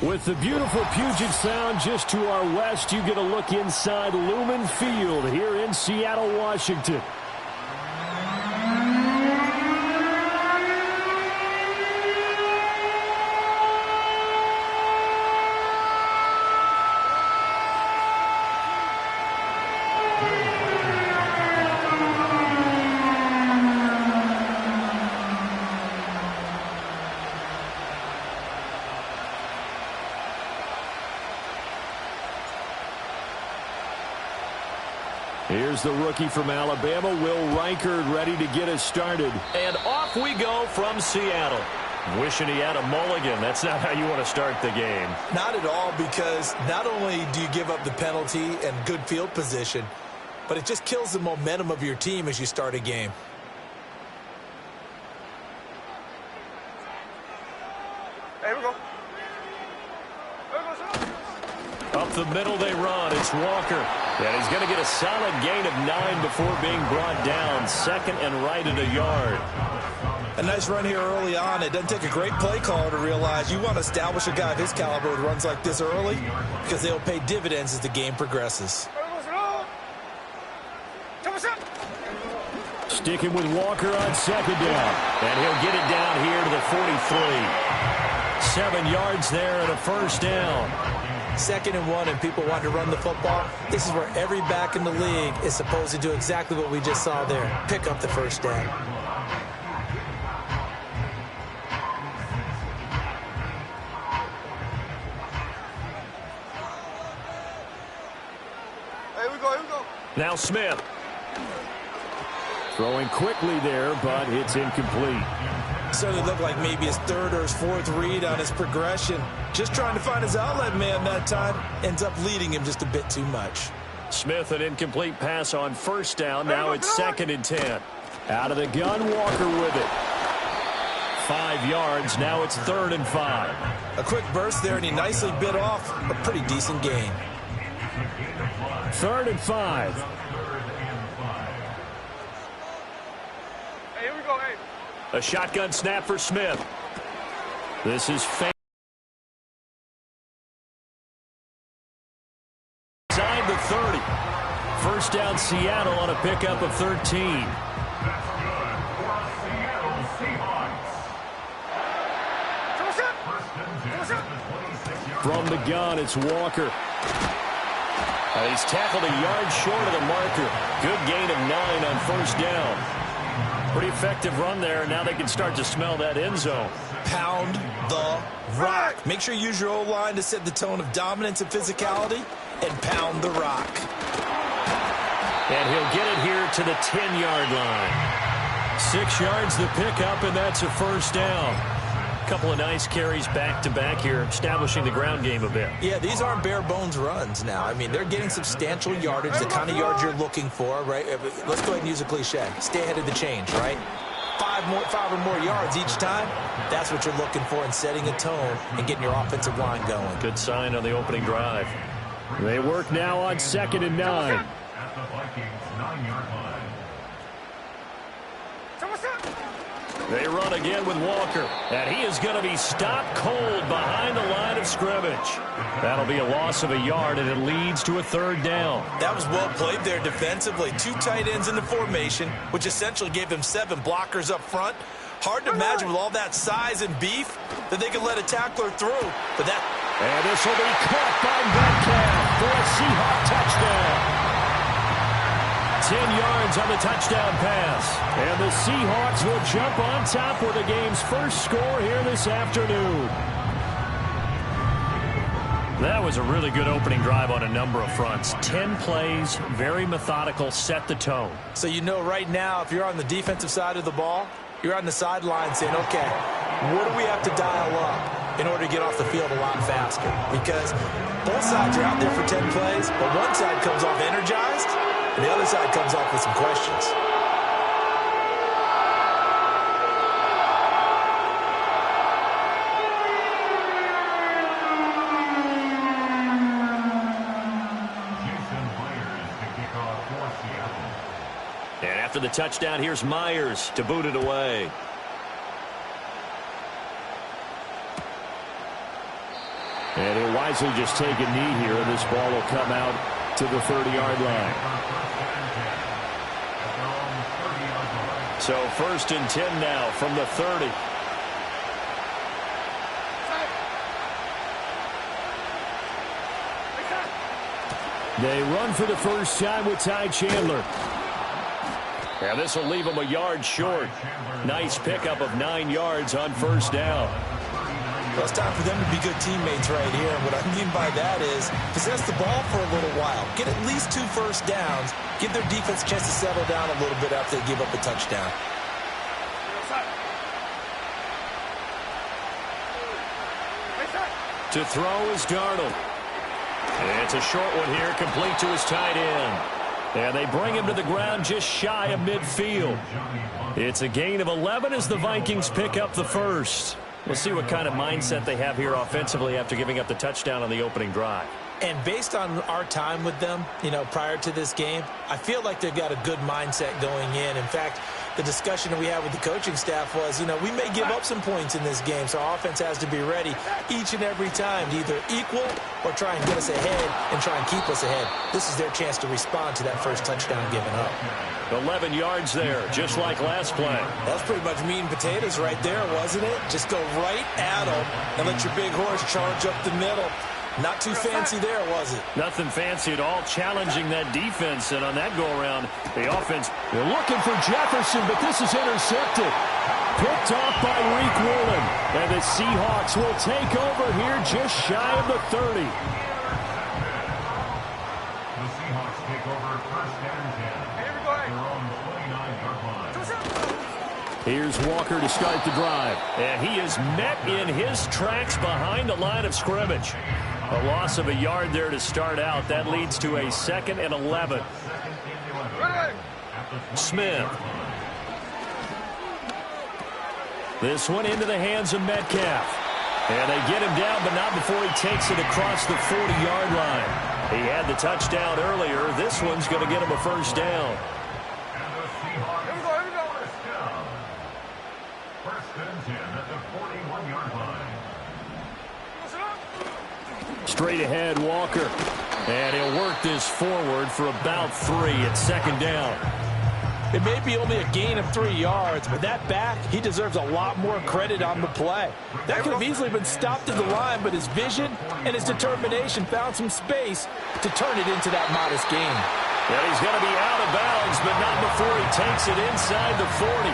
With the beautiful Puget Sound just to our west, you get a look inside Lumen Field here in Seattle, Washington. Here's the rookie from Alabama, Will Reichard, ready to get us started. And off we go from Seattle. Wishing he had a mulligan. That's not how you want to start the game. Not at all, because not only do you give up the penalty and good field position, but it just kills the momentum of your team as you start a game. Here we go. Up the middle they run. It's Walker. And he's going to get a solid gain of 9 before being brought down. Second and right at a yard. A nice run here early on. It doesn't take a great play caller to realize you want to establish a guy of his caliber with runs like this early, because they'll pay dividends as the game progresses. Sticking with Walker on second down. And he'll get it down here to the 43. 7 yards there and a first down. 2nd and 1, and people want to run the football. This is where every back in the league is supposed to do exactly what we just saw there. Pick up the first down. Here we go. Now Smith. Throwing quickly there, but it's incomplete. Certainly looked like maybe his 3rd or his 4th read on his progression. Just trying to find his outlet man that time. Ends up leading him just a bit too much. Smith, an incomplete pass on first down. Now it's 2nd and 10. Out of the gun, Walker with it. 5 yards. Now it's 3rd and 5. A quick burst there, and he nicely bit off a pretty decent gain. 3rd and 5. Here we go. A shotgun snap for Smith. This is inside the 30. First down Seattle on a pickup of 13. From the gun, it's Walker. He's tackled a yard short of the marker. Good gain of 9 on first down. Pretty effective run there. Now they can start to smell that end zone. Pound the rock. Make sure you use your O-line to set the tone of dominance and physicality, and pound the rock. And he'll get it here to the 10-yard line. 6 yards the pickup, and that's a first down. A couple of nice carries back-to-back here, establishing the ground game a bit. Yeah, these aren't bare-bones runs now. I mean, they're getting substantial yardage, the kind of yards you're looking for, right? Let's go ahead and use a cliche. Stay ahead of the change, right? 5 or more yards each time. That's what you're looking for in setting a tone and getting your offensive line going. Good sign on the opening drive. They work now on 2nd and 9. At the Vikings 9-yard line. They run again with Walker, and he is going to be stopped cold behind the line of scrimmage. That'll be a loss of a yard, and it leads to a 3rd down. That was well played there defensively. 2 tight ends in the formation, which essentially gave them 7 blockers up front. Hard to imagine with all that size and beef that they could let a tackler through. But that... And this will be caught by Metcalf for a Seahawk touchdown. 10 yards on the touchdown pass. And the Seahawks will jump on top with the game's first score here this afternoon. That was a really good opening drive on a number of fronts. 10 plays, very methodical, set the tone. So you know right now, if you're on the defensive side of the ball, you're on the sideline saying, okay, what do we have to dial up in order to get off the field a lot faster? Because both sides are out there for 10 plays, but one side comes off energized, and the other side comes off with some questions. And after the touchdown, here's Myers to boot it away. guys will just take a knee here, and this ball will come out to the 30-yard line. So 1st and 10 now from the 30. They run for the first time with Ty Chandler. And this will leave him a yard short. Nice pickup of 9 yards on 1st down. Well, it's time for them to be good teammates right here. And what I mean by that is possess the ball for a little while. Get at least 2 first downs. Give their defense a chance to settle down a little bit after they give up a touchdown. To throw is Darnold. It's a short one here, complete to his tight end. And they bring him to the ground just shy of midfield. It's a gain of 11 as the Vikings pick up the first. We'll see what kind of mindset they have here offensively after giving up the touchdown on the opening drive. And based on our time with them, prior to this game, I feel like they've got a good mindset going in. In fact, the discussion that we had with the coaching staff was, we may give up some points in this game, so our offense has to be ready each and every time to either equal or try and get us ahead and try and keep us ahead. This is their chance to respond to that first touchdown given up. 11 yards there, just like last play. That's pretty much meat and potatoes right there, wasn't it? Just go right at them and let your big horse charge up the middle. Not too fancy there, was it? Nothing fancy at all, challenging that defense. And on that go-around, the offense. They're looking for Jefferson, but this is intercepted. Picked off by Reek Woolen. And the Seahawks will take over here just shy of the 30. The Seahawks take over 1st and 10. Their own 29-yard line. Here's Walker to start the drive. And he is met in his tracks behind the line of scrimmage. A loss of a yard there to start out. That leads to a 2nd and 11. Smith. This one into the hands of Metcalf. And they get him down, but not before he takes it across the 40-yard line. He had the touchdown earlier. This one's going to get him a first down. Straight ahead, Walker. And he'll work this forward for about 3 at 2nd down. It may be only a gain of 3 yards, but that back, he deserves a lot more credit on the play. That could have easily been stopped at the line, but his vision and his determination found some space to turn it into that modest gain. And he's going to be out of bounds, but not before he takes it inside the 40.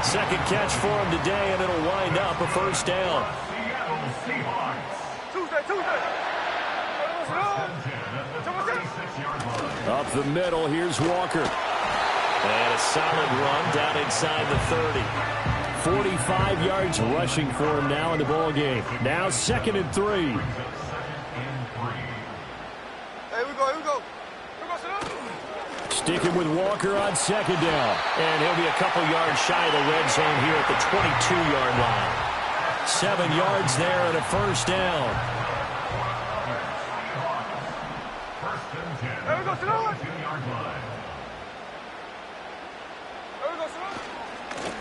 Second catch for him today, and it'll wind up a first down. Up the middle, here's Walker. And a solid run down inside the 30. 45 yards rushing for him now in the ball game. Now 2nd and 3. Here we go. Sticking with Walker on 2nd down. And he'll be a couple yards shy of the red zone here at the 22-yard line. 7 yards there and a first down.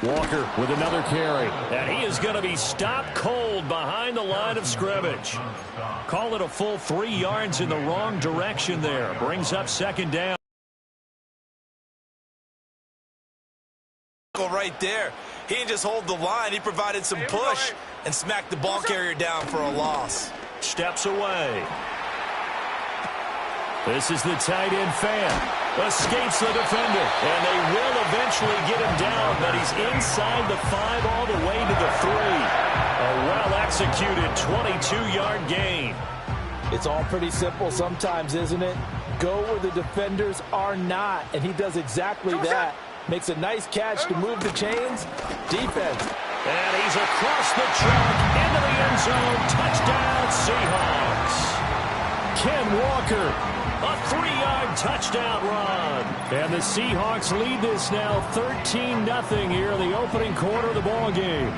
Walker with another carry. And he is going to be stopped cold behind the line of scrimmage. Call it a full 3 yards in the wrong direction there. Brings up 2nd down. Right there. He didn't just hold the line. He provided some push and smacked the ball carrier down for a loss. Steps away. This is the tight end fan. Escapes the defender. And they will eventually get him down, but he's inside the 5 all the way to the 3. A well-executed 22-yard gain. It's all pretty simple sometimes, isn't it? Go where the defenders are not, and he does exactly that. Makes a nice catch to move the chains. Defense. And he's across the track into the end zone. Touchdown, Seahawks. Ken Walker. A 3-yard touchdown run. And the Seahawks lead this now 13-0 here in the opening quarter of the ball game.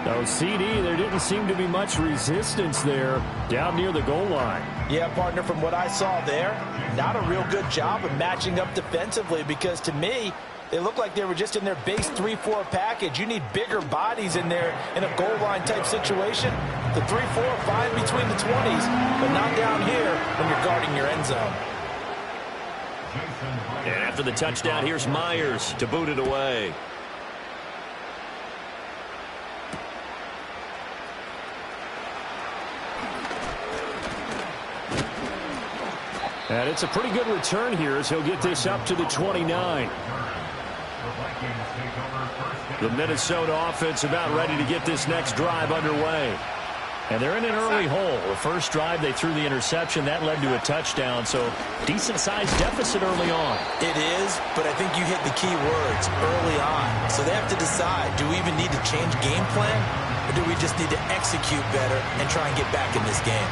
No, CD, there didn't seem to be much resistance there down near the goal line. Yeah, partner, from what I saw there, not a real good job of matching up defensively because to me, they look like they were just in their base 3-4 package. You need bigger bodies in there in a goal line type situation. The 3, 4, 5 between the 20s, but not down here when you're guarding your end zone. And after the touchdown, here's Myers to boot it away. And it's a pretty good return here as he'll get this up to the 29. The Minnesota offense about ready to get this next drive underway. And they're in an early hole. The first drive, they threw the interception. That led to a touchdown, so decent-sized deficit early on. It is, but I think you hit the key words early on. So they have to decide, do we even need to change game plan, or do we just need to execute better and try and get back in this game?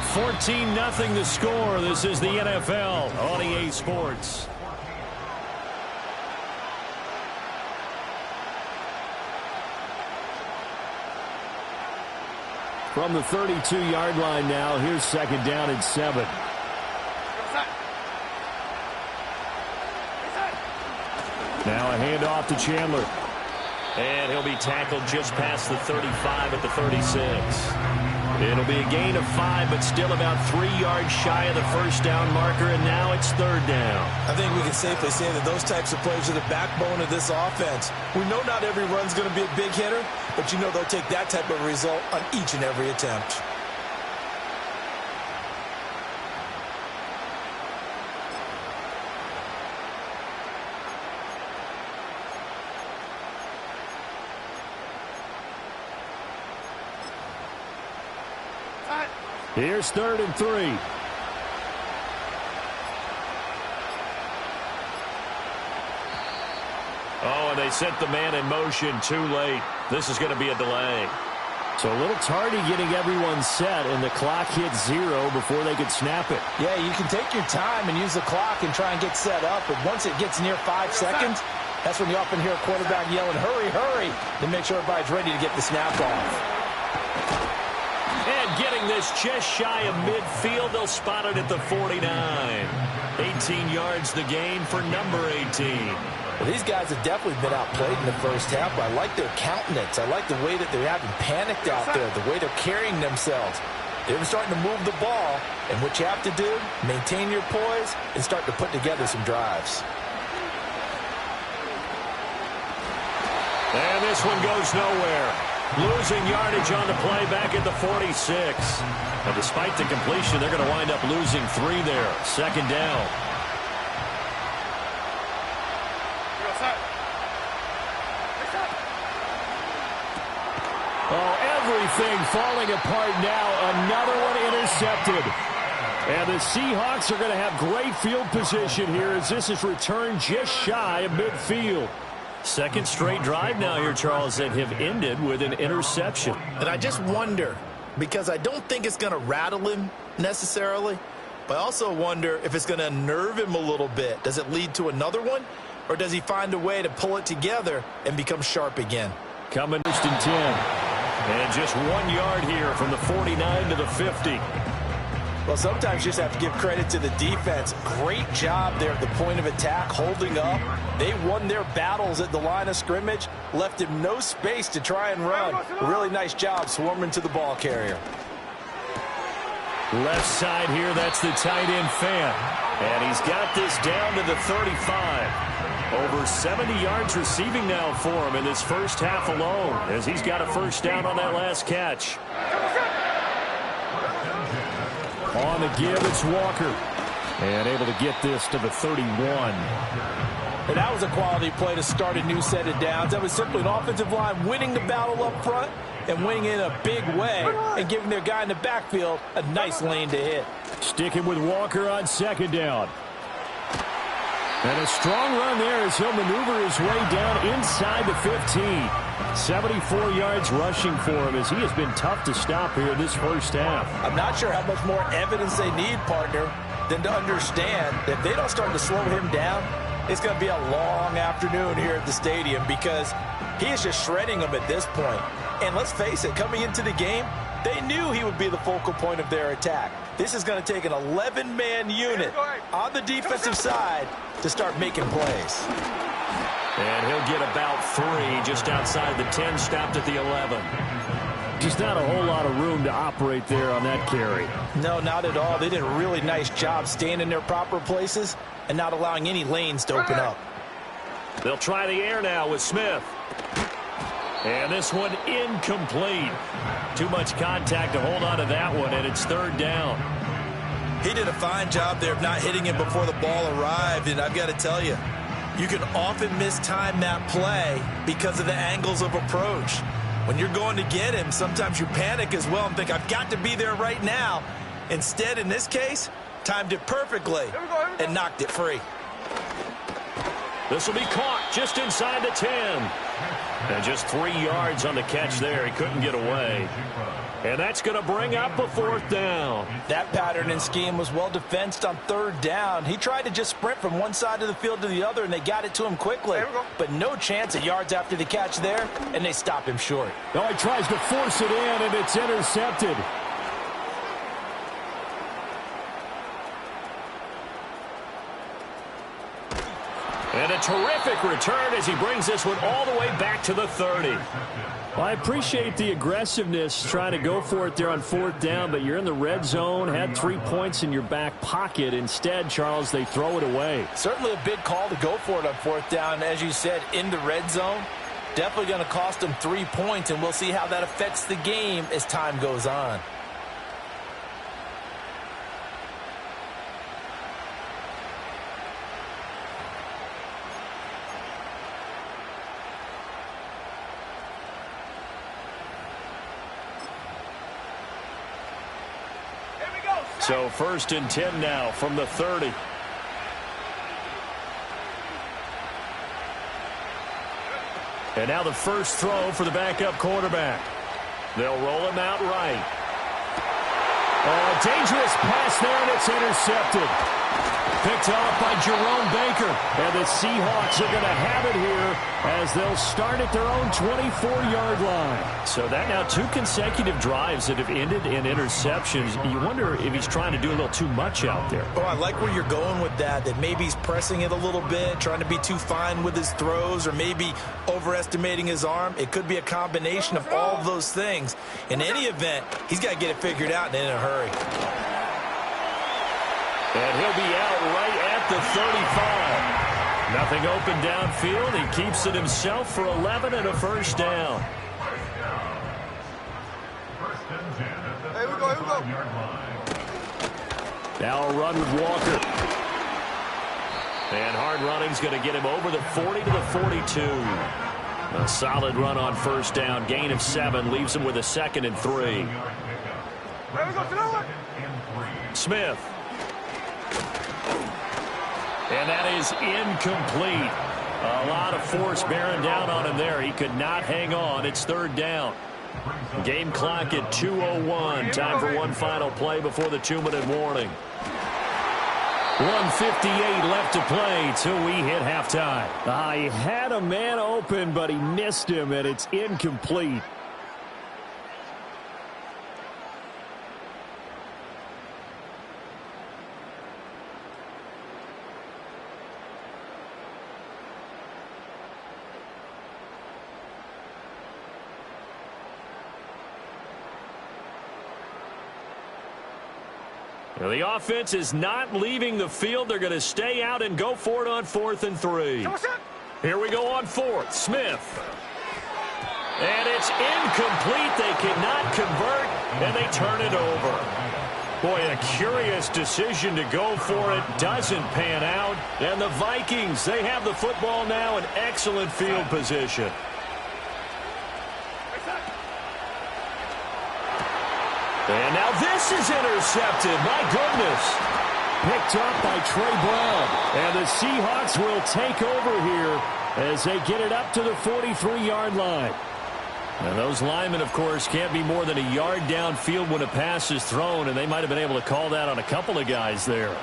14-0 the score. This is the NFL on EA Sports. From the 32-yard line now, here's second down and 7. Now a handoff to Chandler. And he'll be tackled just past the 35 at the 36. It'll be a gain of 5, but still about 3 yards shy of the first down marker, and now it's third down. I think we can safely say that those types of plays are the backbone of this offense. We know not every run's going to be a big hitter, but you know they'll take that type of result on each and every attempt. Here's 3rd and 3. Oh, and they sent the man in motion too late. This is going to be a delay. So a little tardy getting everyone set, and the clock hit 0 before they could snap it. Yeah, you can take your time and use the clock and try and get set up, but once it gets near 5 seconds, that's when you often hear a quarterback yelling, hurry, hurry, to make sure everybody's ready to get the snap off. And getting this just shy of midfield, they'll spot it at the 49. 18 yards the gain for number 18. Well, these guys have definitely been outplayed in the first half, but I like their countenance. I like the way that they haven't panicked out there, the way they're carrying themselves. They're starting to move the ball, and what you have to do, maintain your poise and start to put together some drives. And this one goes nowhere. Losing yardage on the play back at the 46. And despite the completion, they're going to wind up losing 3 there. Second down. Oh, everything falling apart now. Another one intercepted. And the Seahawks are going to have great field position here as this is returned just shy of midfield. Second straight drive now here, Charles, that have ended with an interception. And I just wonder, because I don't think it's going to rattle him necessarily, but I also wonder if it's going to unnerve him a little bit. Does it lead to another one, or does he find a way to pull it together and become sharp again? Coming 1st and 10. And just 1 yard here from the 49 to the 50. Well, sometimes you just have to give credit to the defense. Great job there at the point of attack, holding up. They won their battles at the line of scrimmage, left him no space to try and run. A really nice job swarming to the ball carrier. Left side here, that's the tight end fan. And he's got this down to the 35. Over 70 yards receiving now for him in this first half alone, as he's got a first down on that last catch. On the give, it's Walker. And able to get this to the 31. And that was a quality play to start a new set of downs. That was simply an offensive line winning the battle up front and winning in a big way and giving their guy in the backfield a nice lane to hit. Sticking with Walker on second down. And a strong run there as he'll maneuver his way down inside the 15. 74 yards rushing for him as he has been tough to stop here in this first half. I'm not sure how much more evidence they need, partner, than to understand that if they don't start to slow him down, it's going to be a long afternoon here at the stadium because he is just shredding them at this point. And let's face it, coming into the game, They knew he would be the focal point of their attack. This is going to take an 11-man unit on the defensive side to start making plays. And he'll get about 3 just outside the 10, stopped at the 11. Just not a whole lot of room to operate there on that carry. No, not at all. They did a really nice job staying in their proper places and not allowing any lanes to open up. They'll try the air now with Smith. And this one incomplete. Too much contact to hold on to that one, and it's 3rd down. He did a fine job there of not hitting it before the ball arrived, and I've got to tell you, you can often mistime that play because of the angles of approach. When you're going to get him, sometimes you panic as well and think, I've got to be there right now. Instead, in this case, timed it perfectly and knocked it free. This will be caught just inside the 10. And just 3 yards on the catch there. He couldn't get away. And that's going to bring up a 4th down. That pattern and scheme was well defensed on 3rd down. He tried to just sprint from one side of the field to the other, and they got it to him quickly. But no chance at yards after the catch there, and they stop him short. No, he tries to force it in, and it's intercepted. And a terrific return as he brings this one all the way back to the 30. Well, I appreciate the aggressiveness trying to go for it there on 4th down, but you're in the red zone, had 3 points in your back pocket. Instead, Charles, they throw it away. Certainly a big call to go for it on 4th down. As you said, in the red zone, definitely going to cost them 3 points, and we'll see how that affects the game as time goes on. So 1st and 10 now from the 30. And now the first throw for the backup quarterback. They'll roll him out right. A dangerous pass there, and it's intercepted. Picked off by Jerome Baker. And the Seahawks are going to have it here as they'll start at their own 24-yard line. So that now 2 consecutive drives that have ended in interceptions. You wonder if he's trying to do a little too much out there. Oh, I like where you're going with that maybe he's pressing it a little bit, trying to be too fine with his throws, or maybe overestimating his arm. It could be a combination of all of those things. In any event, he's got to get it figured out and in a hurry. And he'll be out right at the 35. Nothing open downfield. He keeps it himself for 11 and a 1st down. Hey, we go. Now a run with Walker. And hard running's going to get him over the 40 to the 42. A solid run on 1st down. Gain of 7 leaves him with a 2nd and 3. Hey, we go. Smith. And that is incomplete. A lot of force bearing down on him there. He could not hang on. It's 3rd down. Game clock at 2:01. Time for one final play before the 2-minute warning. 1:58 left to play till we hit halftime. He had a man open, but he missed him, and it's incomplete. Well, the offense is not leaving the field. They're going to stay out and go for it on 4th and 3. Here we go on 4th. Smith. And it's incomplete. They cannot convert, and they turn it over. Boy, a curious decision to go for it. Doesn't pan out. And the Vikings, they have the football now in excellent field position. And now this is intercepted. My goodness. Picked up by Trey Brown. And the Seahawks will take over here as they get it up to the 43-yard line. And those linemen, of course, can't be more than a yard downfield when a pass is thrown, and they might have been able to call that on a couple of guys there.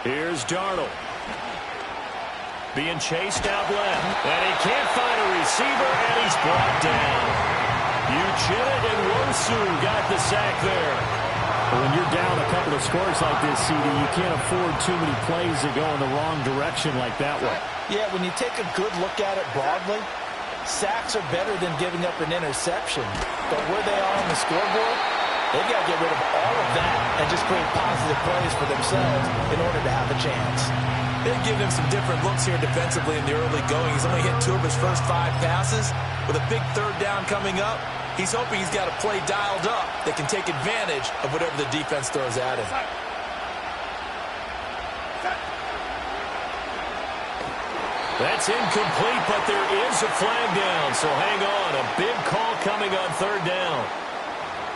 Here's Darnold. Being chased out left. And he can't find a receiver, and he's brought down. Uchenna and Wosu got the sack there. When you're down a couple of scores like this, CD, you can't afford too many plays that go in the wrong direction like that one. Yeah, when you take a good look at it broadly, sacks are better than giving up an interception. But where they are on the scoreboard, they've got to get rid of all of that and just create positive plays for themselves in order to have a chance. They've given him some different looks here defensively in the early going. He's only hit 2 of his first 5 passes. With a big third down coming up, he's hoping he's got a play dialed up that can take advantage of whatever the defense throws at him. That's incomplete, but there is a flag down, so hang on. A big call coming on third down.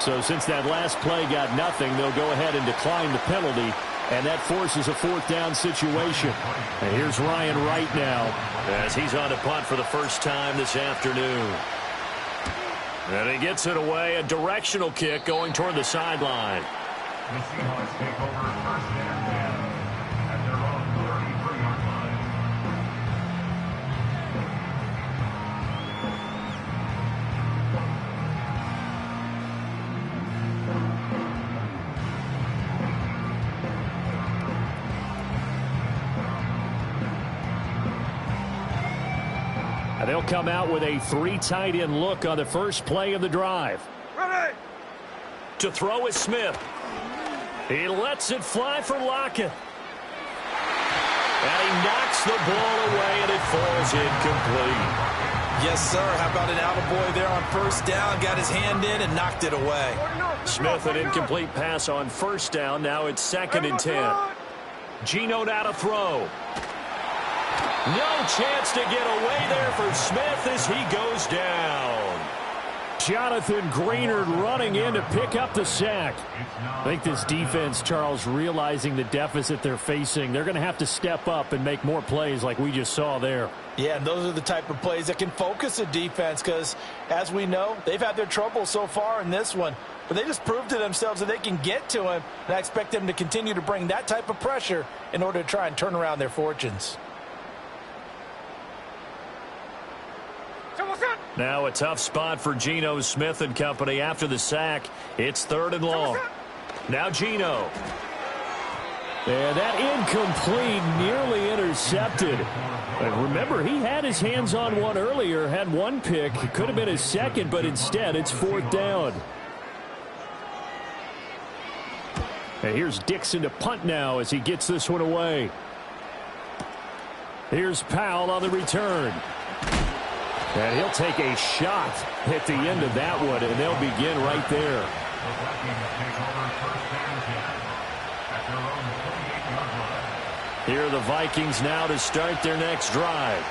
So since that last play got nothing, they'll go ahead and decline the penalty, and that forces a 4th down situation. And here's Ryan Wright now, as he's on to punt for the first time this afternoon. And he gets it away, a directional kick going toward the sideline. The Seahawks take over first and 10 at their own 33-yard line. and they'll come out with a 3 tight end look on the first play of the drive. Ready. To throw is Smith. He lets it fly for Lockett. And he knocks the ball away, and it falls incomplete. Yes, sir. How about an attaboy there on first down? Got his hand in and knocked it away. Smith, an incomplete pass on first down. Now it's 2nd and 10. Geno now to throw. No chance to get away there for Smith as he goes down. Jonathan Greenard running in to pick up the sack. I think this defense, Charles, realizing the deficit they're facing, they're going to have to step up and make more plays like we just saw there. Yeah, and those are the type of plays that can focus a defense because, as we know, they've had their trouble so far in this one. But they just proved to themselves that they can get to him, and I expect them to continue to bring that type of pressure in order to try and turn around their fortunes. Now a tough spot for Geno Smith and company after the sack. It's 3rd and long. Now Geno. And that incomplete, nearly intercepted. But remember, he had his hands on one earlier, had one pick. It could have been his second, but instead it's 4th down. And here's Dixon to punt now as he gets this one away. Here's Powell on the return. And he'll take a shot at the end of that one, and they'll begin right there. Here are the Vikings now to start their next drive.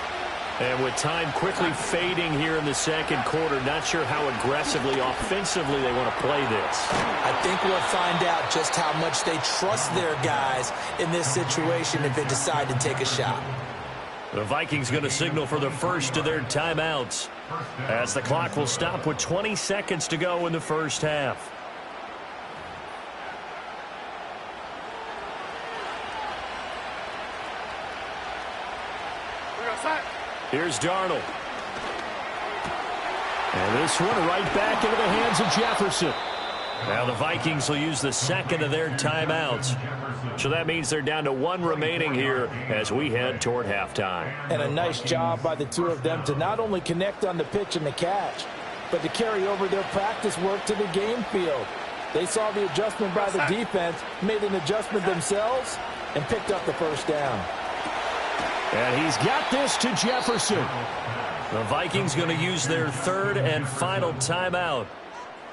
And with time quickly fading here in the second quarter, not sure how aggressively, offensively they want to play this. I think we'll find out just how much they trust their guys in this situation if they decide to take a shot. The Vikings going to signal for the first of their timeouts as the clock will stop with 20 seconds to go in the first half. Here's Darnold. And this one right back into the hands of Jefferson. Now the Vikings will use the second of their timeouts. So that means they're down to 1 remaining here as we head toward halftime. And a nice job by the two of them to not only connect on the pitch and the catch, but to carry over their practice work to the game field. They saw the adjustment by the defense, made an adjustment themselves, and picked up the first down. And he's got this to Jefferson. The Vikings going to use their 3rd and final timeout.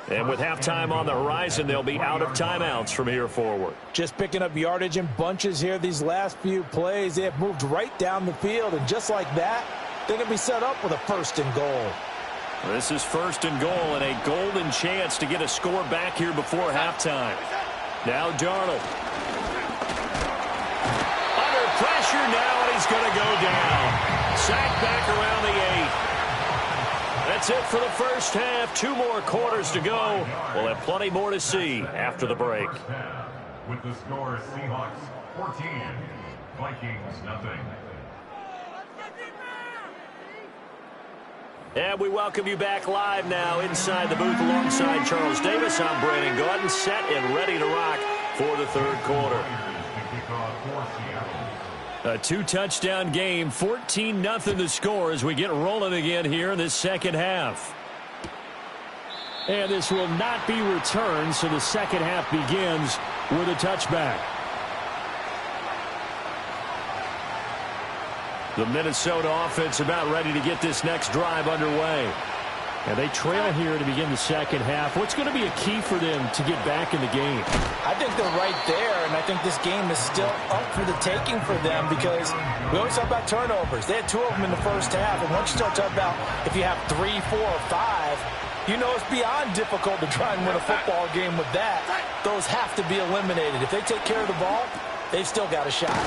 And with halftime on the horizon, they'll be out of timeouts from here forward. Just picking up yardage in bunches here these last few plays. They have moved right down the field, and just like that, they're going to be set up with a 1st and goal. This is 1st and goal and a golden chance to get a score back here before halftime. Now Darnold. Under pressure now, and he's going to go down. Sacked back around the 8. That's it for the first half. 2 more quarters to go. We'll have plenty more to see after the break. With the score, Seahawks 14, Vikings nothing. And we welcome you back live now inside the booth alongside Charles Davis. I'm Brandon Gordon, set and ready to rock for the third quarter. A 2-touchdown game, 14-0 the score as we get rolling again here in this second half. And this will not be returned, so the second half begins with a touchback. The Minnesota offense about ready to get this next drive underway. And they trail here to begin the second half. What's going to be a key for them to get back in the game? I think they're right there, and I think this game is still up for the taking for them because we always talk about turnovers. They had 2 of them in the first half, and once you start talking about if you have 3, 4, or 5, you know it's beyond difficult to try and win a football game with that. Those have to be eliminated. If they take care of the ball, they've still got a shot.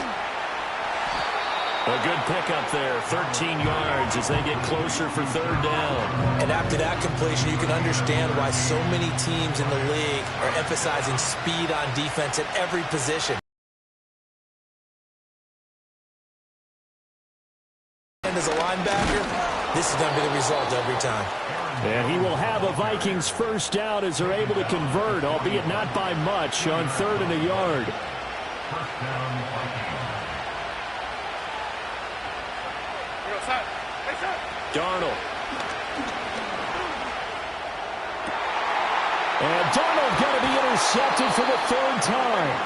A good pickup there, 13 yards as they get closer for third down. And after that completion, you can understand why so many teams in the league are emphasizing speed on defense at every position. And as a linebacker, this is going to be the result every time. And he will have a Vikings first down as they're able to convert, albeit not by much, on 3rd and a yard. First down, Vikings. Darnold. And Darnold going to be intercepted for the 3rd time.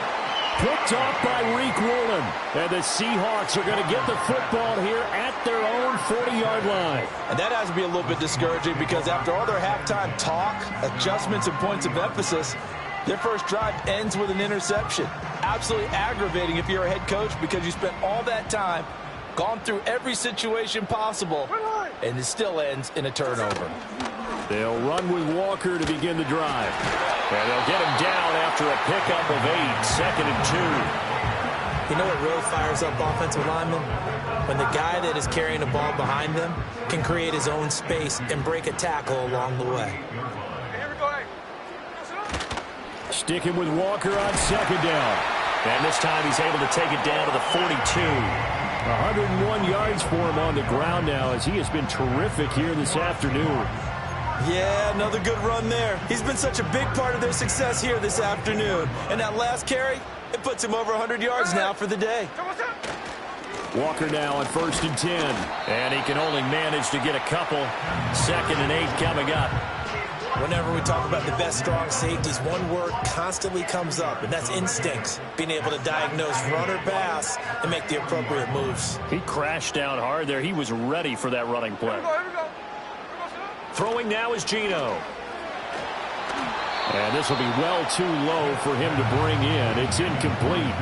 Picked off by Reek Woolen. And the Seahawks are going to get the football here at their own 40-yard line. And that has to be a little bit discouraging because after all their halftime talk, adjustments, and points of emphasis, their first drive ends with an interception. Absolutely aggravating if you're a head coach because you spent all that time, gone through every situation possible, and it still ends in a turnover. They'll run with Walker to begin the drive. And they'll get him down after a pickup of 8, 2nd and 2. You know what really fires up offensive linemen? When the guy that is carrying the ball behind them can create his own space and break a tackle along the way. Sticking with Walker on 2nd down. And this time he's able to take it down to the 42. 101 yards for him on the ground now as he has been terrific here this afternoon. Yeah, another good run there. He's been such a big part of their success here this afternoon. And that last carry, it puts him over 100 yards now for the day. Walker now on 1st and 10. And he can only manage to get a couple. 2nd and 8 coming up. Whenever we talk about the best strong safeties, one word constantly comes up, and that's instincts. Being able to diagnose run or pass and make the appropriate moves. He crashed down hard there. He was ready for that running play. Throwing now is Geno. And this will be well too low for him to bring in. It's incomplete.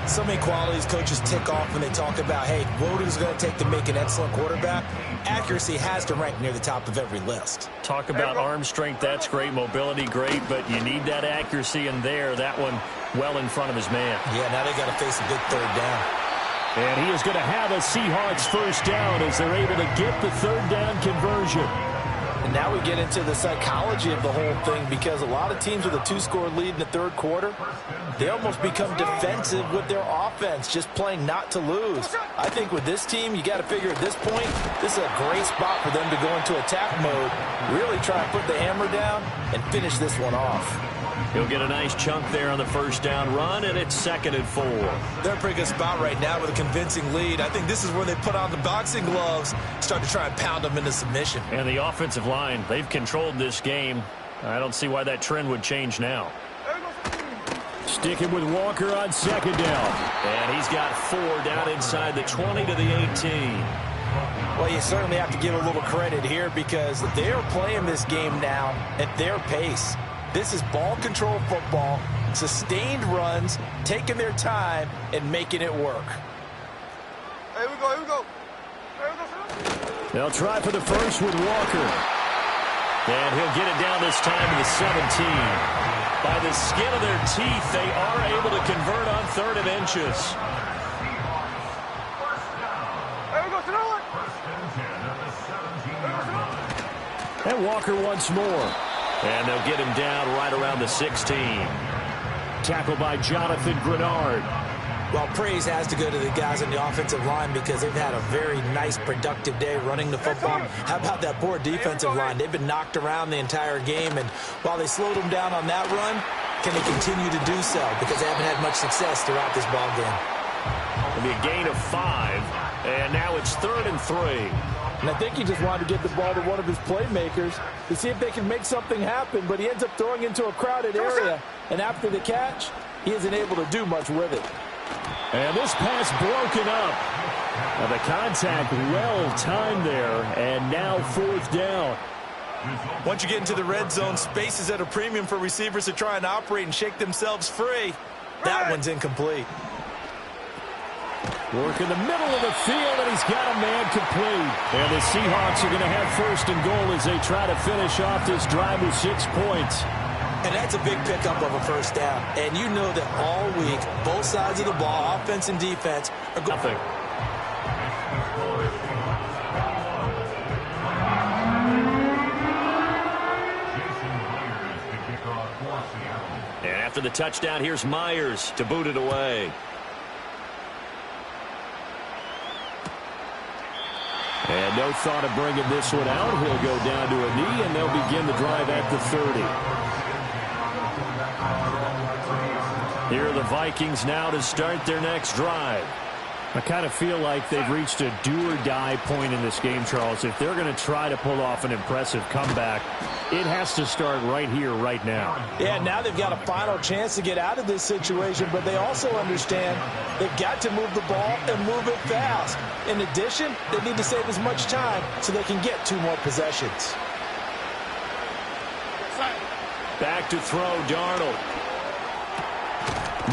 So many qualities coaches tick off when they talk about, hey, what is it going to take to make an excellent quarterback? Accuracy has to rank near the top of every list. Talk about arm strength, that's great. Mobility, great, but you need that accuracy in there. That one well in front of his man. Yeah, now they got to face a big 3rd down. And he is going to have a Seahawks first down as they're able to get the 3rd down conversion. And now we get into the psychology of the whole thing because a lot of teams with a 2-score lead in the 3rd quarter, they almost become defensive with their offense, just playing not to lose. I think with this team, you got to figure at this point, this is a great spot for them to go into attack mode, really try and put the hammer down and finish this one off. He'll get a nice chunk there on the first down run, and it's 2nd and 4. They're in a pretty good spot right now with a convincing lead. I think this is where they put on the boxing gloves, start to try and pound them into submission. And the offensive line, they've controlled this game. I don't see why that trend would change now. Sticking with Walker on 2nd down. And he's got 4 down inside the 20 to the 18. Well, you certainly have to give a little credit here because they're playing this game now at their pace. This is ball control football, sustained runs, taking their time, and making it work. Here we go, here we go. They'll try for the first with Walker. And he'll get it down this time to the 17. By the skin of their teeth, they are able to convert on 3rd and inches. Here we go, throw it. And Walker once more. And they'll get him down right around the 16. Tackled by Jonathan Grenard. Well, praise has to go to the guys on the offensive line because they've had a very nice, productive day running the football. How about that poor defensive line? They've been knocked around the entire game, and while they slowed them down on that run, can they continue to do so? Because they haven't had much success throughout this ball game. It'll be a gain of 5, and now it's 3rd and 3. And I think he just wanted to get the ball to one of his playmakers to see if they can make something happen, but he ends up throwing into a crowded area, and after the catch, he isn't able to do much with it. And this pass broken up. Now the contact well timed there, and now 4th down. Once you get into the red zone, space is at a premium for receivers to try and operate and shake themselves free. That one's incomplete. Work in the middle of the field, and he's got a man complete. And the Seahawks are going to have 1st and goal as they try to finish off this drive with 6 points. And that's a big pickup of a 1st down. And you know that all week, both sides of the ball, offense and defense, are going. Nothing. And after the touchdown, here's Myers to boot it away. And no thought of bringing this one out. He'll go down to a knee, and they'll begin the drive at the 30. Here are the Vikings now to start their next drive. I kind of feel like they've reached a do-or-die point in this game, Charles. If they're going to try to pull off an impressive comeback, it has to start right here, right now. Yeah, now they've got a final chance to get out of this situation, but they also understand they've got to move the ball and move it fast. In addition, they need to save as much time so they can get 2 more possessions. Back to throw, Darnold.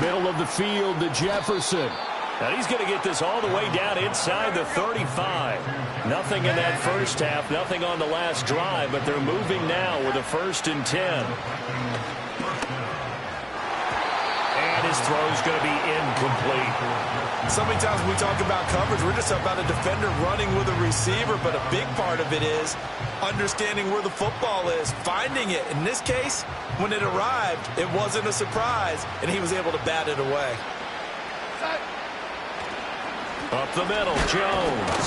Middle of the field to Jefferson. Now he's going to get this all the way down inside the 35. Nothing in that first half, nothing on the last drive, but they're moving now with a 1st and 10. And his throw's going to be incomplete. So many times when we talk about coverage, we're just about a defender running with a receiver, but a big part of it is understanding where the football is, finding it. In this case, when it arrived, it wasn't a surprise, and he was able to bat it away. Up the middle, Jones.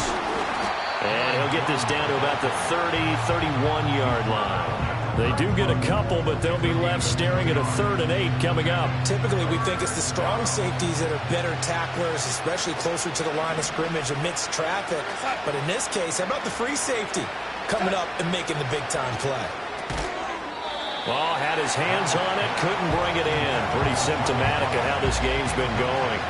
And he'll get this down to about the 30, 31-yard line. They do get a couple, but they'll be left staring at a 3rd and 8 coming up. Typically, we think it's the strong safeties that are better tacklers, especially closer to the line of scrimmage amidst traffic. But in this case, how about the free safety coming up and making the big-time play? Well, had his hands on it, couldn't bring it in. Pretty symptomatic of how this game's been going.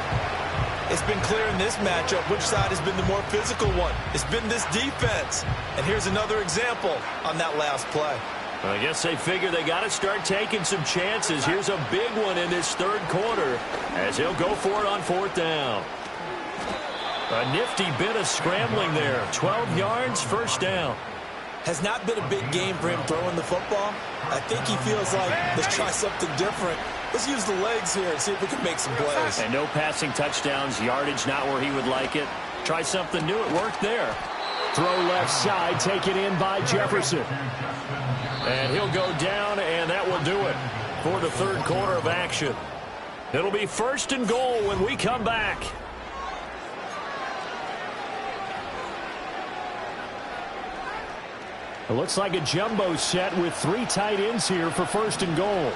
It's been clear in this matchup which side has been the more physical one. It's been this defense. And here's another example on that last play. I guess they figure they got to start taking some chances. Here's a big one in this 3rd quarter as he'll go for it on 4th down. A nifty bit of scrambling there. 12 yards, 1st down. Has not been a big game for him throwing the football. I think he feels like, let's try something different. Let's use the legs here and see if we can make some plays. And no passing touchdowns, yardage not where he would like it. Try something new, it worked there. Throw left side, taken in by Jefferson. And he'll go down, and that will do it for the 3rd quarter of action. It'll be 1st and goal when we come back. It looks like a jumbo set with 3 tight ends here for 1st and goal.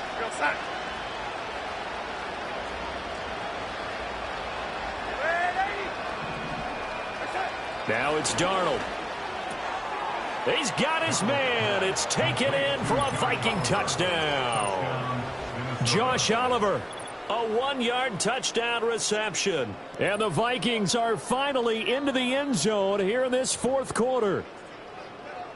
Now it's Darnold. He's got his man. It's taken in for a Viking touchdown. Josh Oliver, a 1-yard touchdown reception. And the Vikings are finally into the end zone here in this 4th quarter.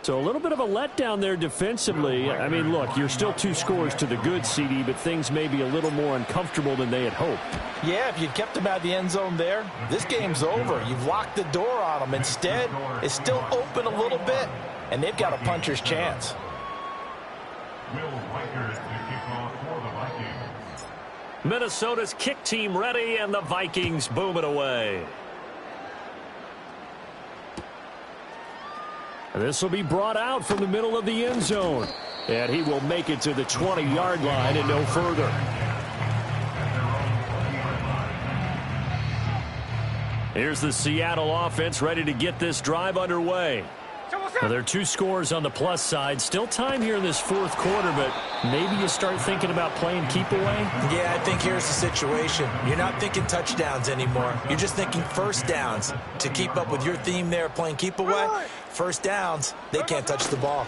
So a little bit of a letdown there defensively. I mean, look, you're still 2 scores to the good, CD, but things may be a little more uncomfortable than they had hoped. Yeah, if you'd kept them out of the end zone there, this game's over. You've locked the door on them. Instead, it's still open a little bit, and they've got a puncher's chance. Minnesota's kick team ready, and the Vikings boom it away. This will be brought out from the middle of the end zone. And he will make it to the 20-yard line and no further. Here's the Seattle offense ready to get this drive underway. Well, there are 2 scores on the plus side. Still time here in this fourth quarter, but maybe you start thinking about playing keep away? Yeah, I think here's the situation. You're not thinking touchdowns anymore. You're just thinking first downs. To keep up with your theme there, playing keep away, first downs, they can't touch the ball.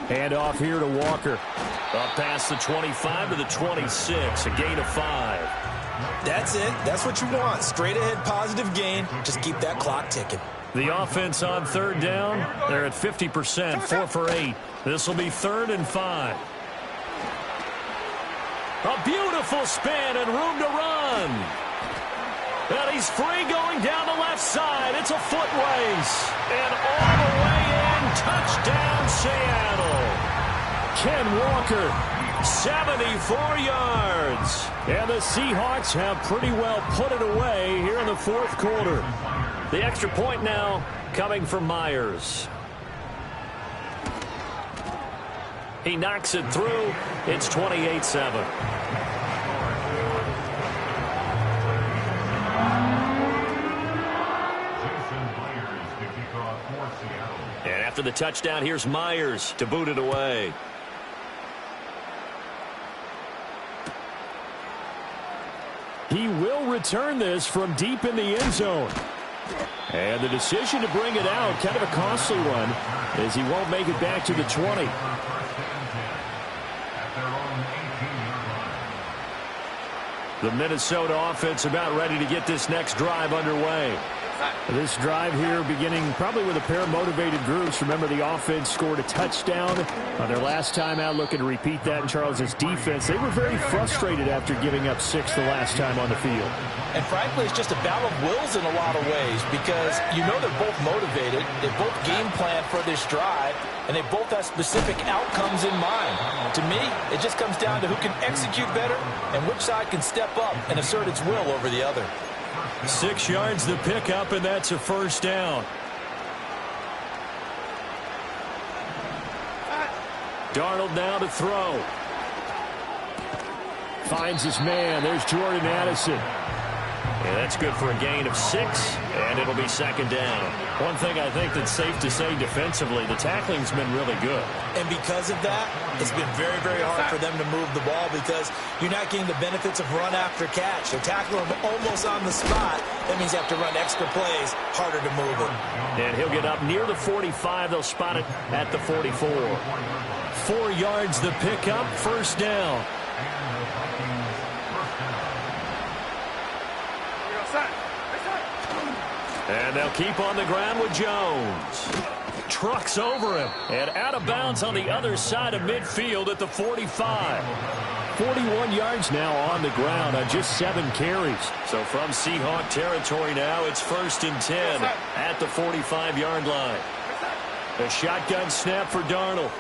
Hand off here to Walker. Up past the 25 to the 26, a gain of 5. That's it. That's what you want. Straight ahead positive gain. Just keep that clock ticking. The offense on third down, they're at 50%, 4 for 8. This will be 3rd and 5. A beautiful spin and room to run. And he's free going down the left side. It's a foot race. And all the way in, touchdown Seattle. Ken Walker, 74 yards. And the Seahawks have pretty well put it away here in the fourth quarter. The extra point now coming from Myers. He knocks it through. It's 28-7. And after the touchdown, here's Myers to boot it away. He will return this from deep in the end zone. And the decision to bring it out, kind of a costly one, as he won't make it back to the 20. The Minnesota offense about ready to get this next drive underway. This drive here beginning probably with a pair of motivated groups. Remember, the offense scored a touchdown on their last time out. Looking to repeat that in Charles's defense. They were very frustrated after giving up 6 the last time on the field. And frankly, it's just a battle of wills in a lot of ways because you know they're both motivated. They both game plan for this drive, and they both have specific outcomes in mind. To me, it just comes down to who can execute better and which side can step up and assert its will over the other. 6 yards the pickup, and that's a first down. Darnold now to throw. Finds his man. There's Jordan Addison. And that's good for a gain of 6, and it'll be second down. One thing I think that's safe to say defensively, the tackling's been really good. And because of that, it's been very, very hard for them to move the ball because you're not getting the benefits of run after catch. They're tackling them almost on the spot. That means you have to run extra plays, harder to move it. And he'll get up near the 45. They'll spot it at the 44. 4 yards the pickup, first down. And they'll keep on the ground with Jones. Trucks over him. And out of bounds on the other side of midfield at the 45. 41 yards now on the ground on just 7 carries. So from Seahawk territory now, it's 1st and 10 at the 45-yard line. A shotgun snap for Darnold.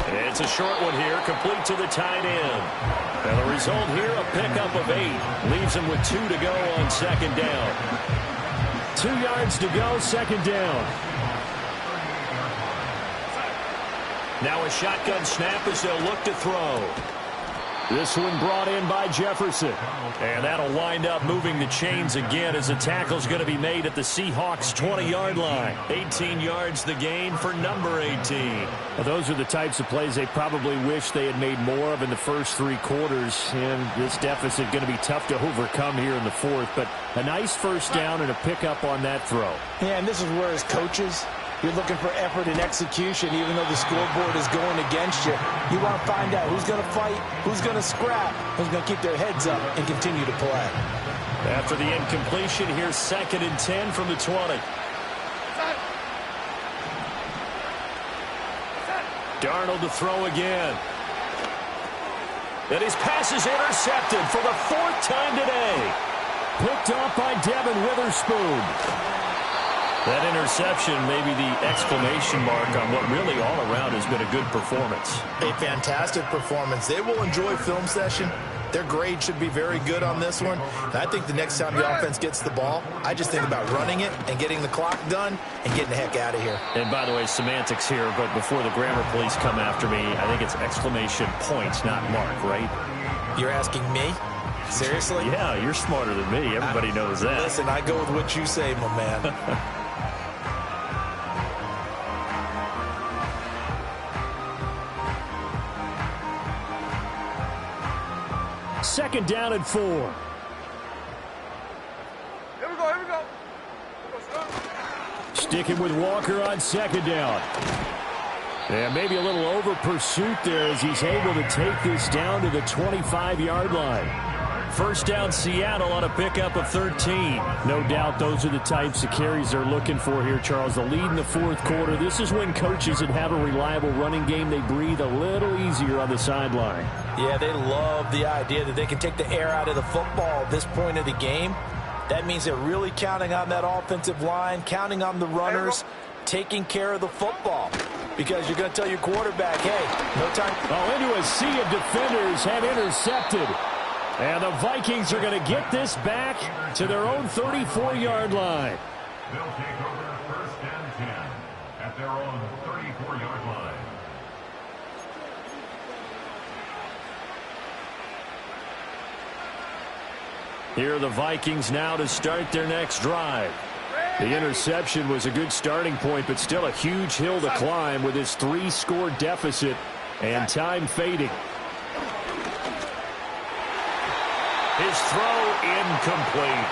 And it's a short one here, complete to the tight end. And the result here, a pickup of 8. Leaves him with 2 to go on second down. 2 yards to go, second down. Now a shotgun snap as they'll look to throw. This one brought in by Jefferson. And that'll wind up moving the chains again as the tackle's going to be made at the Seahawks' 20-yard line. 18 yards the gain for number 18. Well, those are the types of plays they probably wish they had made more of in the first 3 quarters. And this deficit going to be tough to overcome here in the fourth. But a nice first down and a pickup on that throw. Yeah, and this is where as coaches, you're looking for effort and execution, even though the scoreboard is going against you. You want to find out who's going to fight, who's going to scrap, who's going to keep their heads up and continue to play. After the incompletion, here's 2nd and 10 from the 20. Darnold to throw again. And his pass is intercepted for the 4th time today. Picked off by Devin Witherspoon. That interception may be the exclamation mark on what really all around has been a good performance. A fantastic performance. They will enjoy film session Their grade should be very good on this one. And I think the next time the offense gets the ball, I just think about running it and getting the clock done and getting the heck out of here. And by the way, semantics here, but before the grammar police come after me, I think it's exclamation points, not mark, right? You're asking me? Seriously? Yeah, you're smarter than me. Everybody knows that. Listen, I go with what you say, my man. Second down and 4. Here we go, here we go. Sticking with Walker on second down. And maybe a little over pursuit there as he's able to take this down to the 25-yard line. First down, Seattle on a pickup of 13. No doubt those are the types of carries they're looking for here, Charles. The lead in the fourth quarter. This is when coaches that have a reliable running game, they breathe a little easier on the sideline. Yeah, they love the idea that they can take the air out of the football at this point of the game. That means they're really counting on that offensive line, counting on the runners, taking care of the football. Because you're going to tell your quarterback, hey, no time. Oh, into a sea of defenders have intercepted. And the Vikings are going to get this back to their own 34-yard line. They'll take over first and 10 at their own 34-yard line. Here are the Vikings now to start their next drive. The interception was a good starting point, but still a huge hill to climb with his 3-score deficit and time fading. His throw incomplete.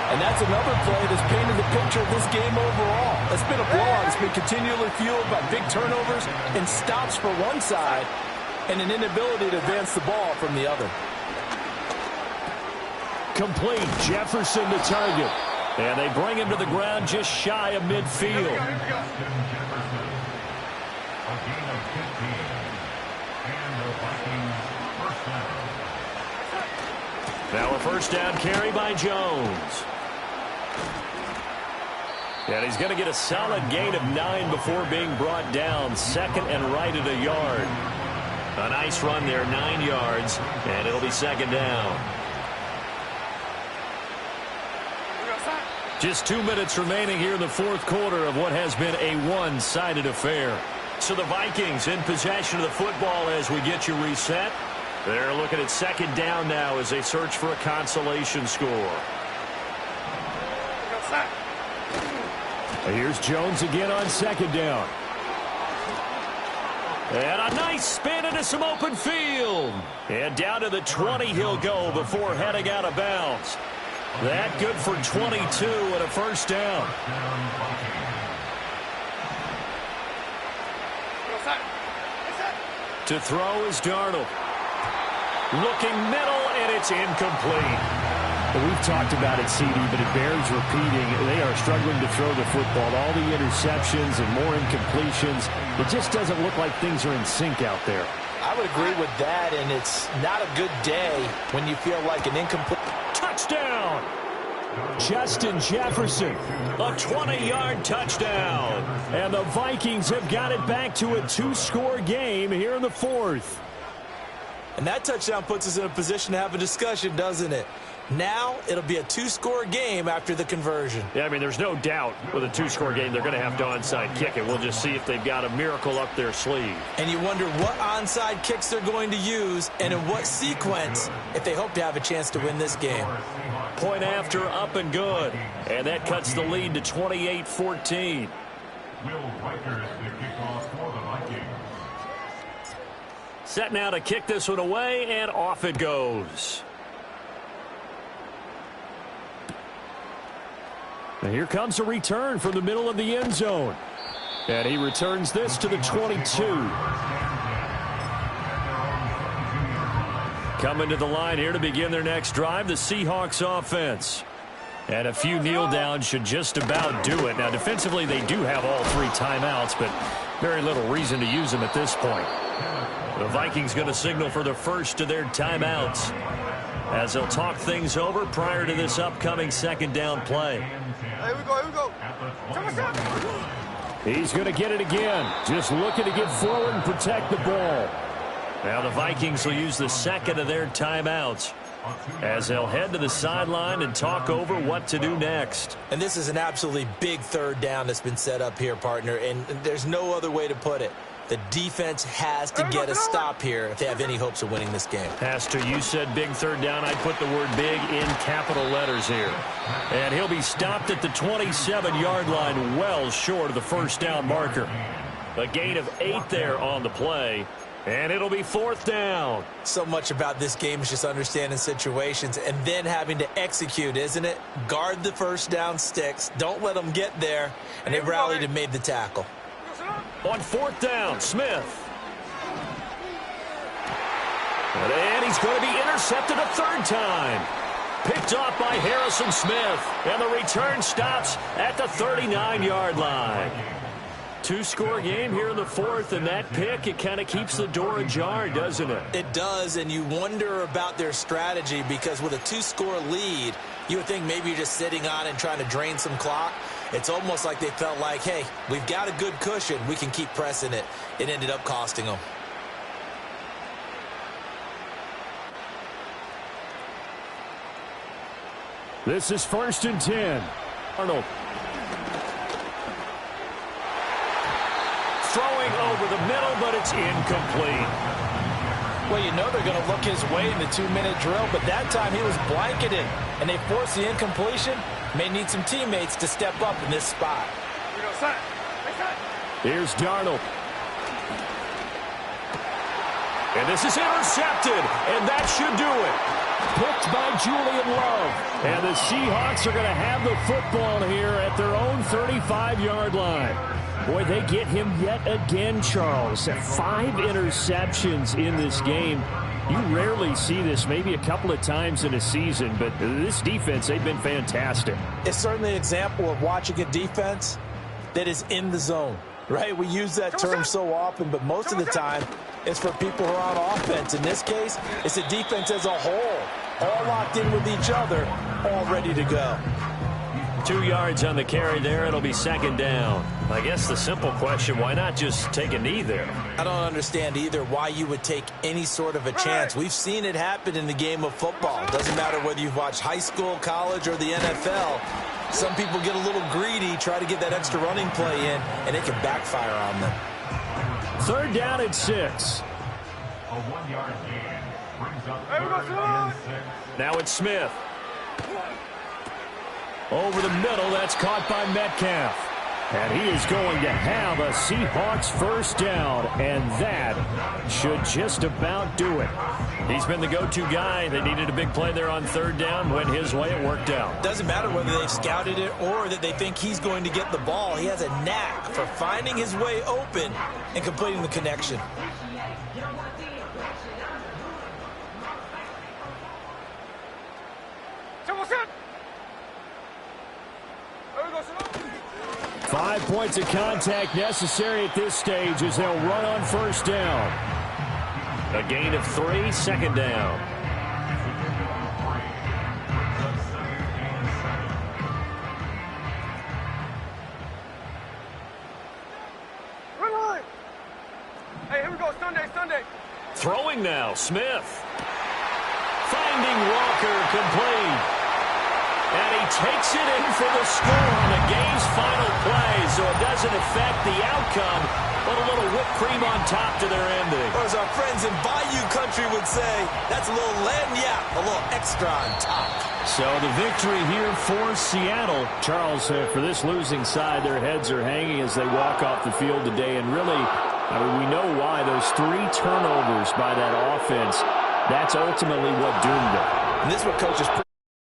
And that's another play that's painted the picture of this game overall. It's been a blowout. It's been continually fueled by big turnovers and stops for one side and an inability to advance the ball from the other. Complete. Jefferson the target. And they bring him to the ground just shy of midfield. A gain of 15. And the Vikings first down. Now a first down carry by Jones. And he's going to get a solid gain of 9 before being brought down. Second and right at a yard. A nice run there, 9 yards, and it'll be second down. Just 2 minutes remaining here in the fourth quarter of what has been a one-sided affair. So the Vikings in possession of the football as we get you reset. They're looking at second down now as they search for a consolation score. Here's Jones again on second down. And a nice spin into some open field. And down to the 20 he'll go before heading out of bounds. That good for 22 and a first down. To throw is Darnold. Looking middle, and it's incomplete. We've talked about it, CD, but it bears repeating. They are struggling to throw the football. All the interceptions and more incompletions. It just doesn't look like things are in sync out there. I would agree with that, and it's not a good day when you feel like an incomplete. Touchdown! Justin Jefferson. A 20-yard touchdown. And the Vikings have got it back to a 2-score game here in the fourth. And that touchdown puts us in a position to have a discussion, doesn't it? Now it'll be a 2-score game after the conversion. Yeah, I mean, there's no doubt with a 2-score game they're going to have to onside kick it. We'll just see if they've got a miracle up their sleeve. And you wonder what onside kicks they're going to use and in what sequence if they hope to have a chance to win this game. Point after, up and good. And that cuts the lead to 28-14. Will Riker is the kickoff for the Vikings. Set now to kick this one away, and off it goes. And here comes a return from the middle of the end zone. And he returns this to the 22. Coming to the line here to begin their next drive, the Seahawks offense. And a few kneel downs should just about do it. Now, defensively, they do have all 3 timeouts, but very little reason to use them at this point. The Vikings going to signal for the first of their timeouts as they'll talk things over prior to this upcoming second down play. Here we go, here we go. He's going to get it again. Just looking to get forward and protect the ball. Now the Vikings will use the second of their timeouts as they'll head to the sideline and talk over what to do next. And this is an absolutely big third down that's been set up here, partner, and there's no other way to put it. The defense has to get a stop here if they have any hopes of winning this game. Pastor, you said big third down. I put the word big in capital letters here. And he'll be stopped at the 27-yard line, well short of the first down marker. A gain of 8 there on the play. And it'll be fourth down. So much about this game is just understanding situations and then having to execute, isn't it? Guard the first down sticks. Don't let them get there. And they rallied and made the tackle. On fourth down, Smith. And he's going to be intercepted a third time. Picked off by Harrison Smith. And the return stops at the 39-yard line. Two-score game here in the fourth, and that pick, it kind of keeps the door ajar, doesn't it? It does, and you wonder about their strategy because with a two-score lead, you would think maybe you're just sitting on and trying to drain some clock. It's almost like they felt like, hey, we've got a good cushion. We can keep pressing it. It ended up costing them. This is 1st and 10. Arnold. Throwing over the middle, but it's incomplete. Well, you know they're going to look his way in the 2-minute drill, but that time he was blanketed, and they forced the incompletion. May need some teammates to step up in this spot. Here's Darnold. And this is intercepted, and that should do it. Picked by Julian Love. And the Seahawks are going to have the football here at their own 35-yard line. Boy, they get him yet again, Charles. 5 interceptions in this game. You rarely see this, maybe a couple of times in a season, but this defense, they've been fantastic. It's certainly an example of watching a defense that is in the zone, right? We use that term so often, but most of the time it's for people who are on offense. In this case, it's a defense as a whole, all locked in with each other, all ready to go. 2 yards on the carry there. It'll be second down. I guess the simple question, why not just take a knee there? I don't understand either why you would take any sort of a chance. We've seen it happen in the game of football. It doesn't matter whether you've watched high school, college, or the NFL. Some people get a little greedy, try to get that extra running play in, and it can backfire on them. 3rd down and 6. A 1-yard gain brings up 3rd and 6. Now it's Smith. Over the middle, that's caught by Metcalf. And he is going to have a Seahawks first down, and that should just about do it. He's been the go-to guy. They needed a big play there on 3rd down. Went his way, it worked out. Doesn't matter whether they've scouted it or that they think he's going to get the ball. He has a knack for finding his way open and completing the connection. Five points of contact necessary at this stage as they'll run on first down. A gain of 3, second down. Hey, here we go, Sunday. Throwing now, Smith. Finding Walker, complete. And he takes it in for the score on the game's final play, so it doesn't affect the outcome, but a little whipped cream on top to their ending. Or as our friends in Bayou Country would say, that's a little lagniappe, a little extra on top. So the victory here for Seattle. Charles, for this losing side, their heads are hanging as they walk off the field today. And really, I mean, we know why. Those 3 turnovers by that offense, that's ultimately what doomed them. And this is what coaches